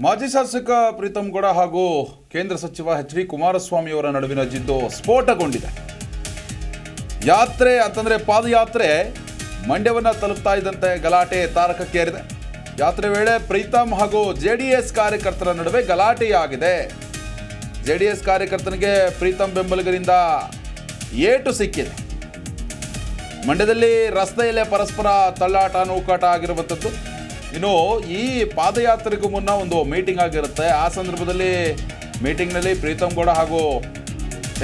ಮಾಜಿ ಶಾಸಕ ಪ್ರೀತಮ್ ಗೌಡ ಹಾಗೂ ಕೇಂದ್ರ ಸಚಿವ ಎಚ್.ಡಿ. ಕುಮಾರಸ್ವಾಮಿ ಅವರ ನಡುವಿನ ಜಿದ್ದು ಸ್ಫೋಟಗೊಂಡಿದೆ. ಯಾತ್ರೆ ಅಂತಂದರೆ ಪಾದಯಾತ್ರೆ ಮಂಡ್ಯವನ್ನು ತಲುಪ್ತಾ ಇದ್ದಂತೆ ಗಲಾಟೆ ತಾರಕಕ್ಕೇರಿದೆ. ಯಾತ್ರೆ ವೇಳೆ ಪ್ರೀತಮ್ ಹಾಗೂ JDS ಕಾರ್ಯಕರ್ತರ ನಡುವೆ ಗಲಾಟೆಯಾಗಿದೆ. JDS ಕಾರ್ಯಕರ್ತನಿಗೆ ಪ್ರೀತಮ್ ಬೆಂಬಲಿಗರಿಂದ ಏಟು ಸಿಕ್ಕಿದೆ. ಮಂಡ್ಯದಲ್ಲಿ ರಸ್ತೆಯಲ್ಲೇ ಪರಸ್ಪರ ತಳ್ಳಾಟ ನೂಕಾಟ ಆಗಿರುವಂಥದ್ದು. ಇನ್ನು ಈ ಪಾದಯಾತ್ರೆಗೂ ಮುನ್ನ ಒಂದು ಮೀಟಿಂಗ್ ಆಗಿರುತ್ತೆ. ಆ ಸಂದರ್ಭದಲ್ಲಿ ಮೀಟಿಂಗ್ನಲ್ಲಿ ಪ್ರೀತಮ್ ಗೌಡ ಹಾಗೂ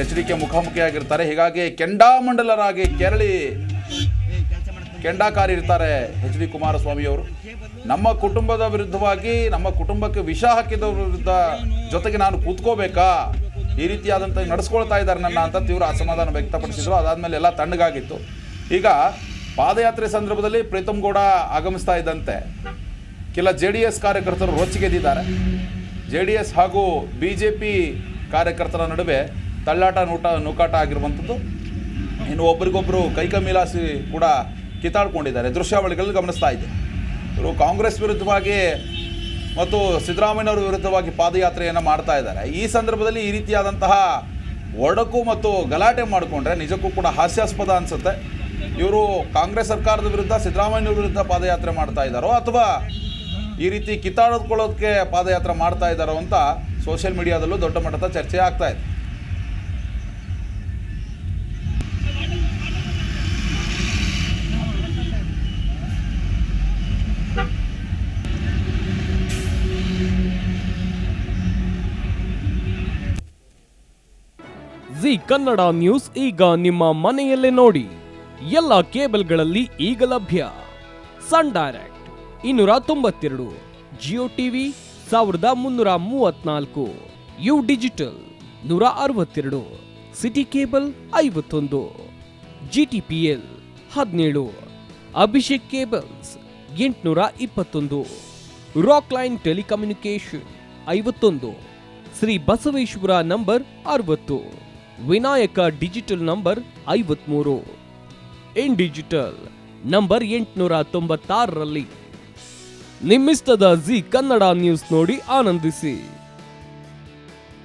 HDK ಮುಖಾಮುಖಿಯಾಗಿರ್ತಾರೆ. ಹೀಗಾಗಿ ಕೆಂಡಾಮಂಡಲರಾಗಿ ಕೆರಳಿ ಕೆಂಡಾಕಾರಿರ್ತಾರೆ ಎಚ್.ಡಿ. ಕುಮಾರಸ್ವಾಮಿ ಅವರು. ನಮ್ಮ ಕುಟುಂಬದ ವಿರುದ್ಧವಾಗಿ, ನಮ್ಮ ಕುಟುಂಬಕ್ಕೆ ವಿಷ ಹಾಕಿದವರ ವಿರುದ್ಧ ಜೊತೆಗೆ ನಾನು ಕೂತ್ಕೋಬೇಕಾ, ಈ ರೀತಿಯಾದಂಥ ನಡೆಸ್ಕೊಳ್ತಾ ಇದ್ದಾರೆ ನನ್ನ ಅಂತ ತೀವ್ರ ಅಸಮಾಧಾನ ವ್ಯಕ್ತಪಡಿಸಿದ್ರು. ಅದಾದಮೇಲೆ ಎಲ್ಲ ತಣ್ಣಗಾಗಿತ್ತು. ಈಗ ಪಾದಯಾತ್ರೆ ಸಂದರ್ಭದಲ್ಲಿ ಪ್ರೀತಮ್ ಗೌಡ ಆಗಮಿಸ್ತಾ ಇದ್ದಂತೆ ಕೆಲ JDS ಕಾರ್ಯಕರ್ತರು ರೊಚ್ಚಿಗೆದ್ದಿದ್ದಾರೆ. JDS ಹಾಗೂ BJP ಕಾರ್ಯಕರ್ತರ ನಡುವೆ ತಳ್ಳಾಟ ನೂಕಾಟ ಆಗಿರುವಂಥದ್ದು. ಇನ್ನು ಒಬ್ರಿಗೊಬ್ಬರು ಕೈಕಮಿಲಾಸಿ ಕೂಡ ಕಿತ್ತಾಡ್ಕೊಂಡಿದ್ದಾರೆ. ದೃಶ್ಯಾವಳಿಗಳಲ್ಲಿ ಗಮನಿಸ್ತಾ ಇದೆ. ಇವರು ಕಾಂಗ್ರೆಸ್ ವಿರುದ್ಧವಾಗಿ ಮತ್ತು ಸಿದ್ದರಾಮಯ್ಯನವರ ವಿರುದ್ಧವಾಗಿ ಪಾದಯಾತ್ರೆಯನ್ನು ಮಾಡ್ತಾ ಇದ್ದಾರೆ. ಈ ಸಂದರ್ಭದಲ್ಲಿ ಈ ರೀತಿಯಾದಂತಹ ಒಡಕು ಮತ್ತು ಗಲಾಟೆ ಮಾಡಿಕೊಂಡ್ರೆ ನಿಜಕ್ಕೂ ಕೂಡ ಹಾಸ್ಯಾಸ್ಪದ ಅನಿಸುತ್ತೆ. ಇವರು ಕಾಂಗ್ರೆಸ್ ಸರ್ಕಾರದ ವಿರುದ್ಧ, ಸಿದ್ದರಾಮಯ್ಯನವರ ವಿರುದ್ಧ ಪಾದಯಾತ್ರೆ ಮಾಡ್ತಾ ಇದ್ದಾರೋ ಅಥವಾ ಈ ರೀತಿ ಕಿತ್ತಾಡಿಕೊಳ್ಳೋದಕ್ಕೆ ಪಾದಯಾತ್ರೆ ಮಾಡ್ತಾ ಇದ್ದಾರೋ ಅಂತ ಸೋಷಿಯಲ್ ಮೀಡಿಯಾದಲ್ಲೂ ದೊಡ್ಡ ಮಟ್ಟದ ಚರ್ಚೆ ಆಗ್ತಾ ಇದೆ. ಜಿ ಕನ್ನಡ ನ್ಯೂಸ್ ಈಗ ನಿಮ್ಮ ಮನೆಯಲ್ಲೇ ನೋಡಿ. ಎಲ್ಲ ಕೇಬಲ್ಗಳಲ್ಲಿ ಈಗ ಲಭ್ಯ. Sun Direct 292, Jio TV 1334, U digital 162, city cable 51, GTPL 17, Abhishek cables 821, Rockline telecommunication 51, Shri Basaveshwara number 60, Vinayaka digital number 53, in digital number 896ರಲ್ಲಿ. ನಿಮ್ಮಿಸ್ತದ ಜಿ ಕನ್ನಡ ನ್ಯೂಸ್ ನೋಡಿ ಆನಂದಿಸಿ.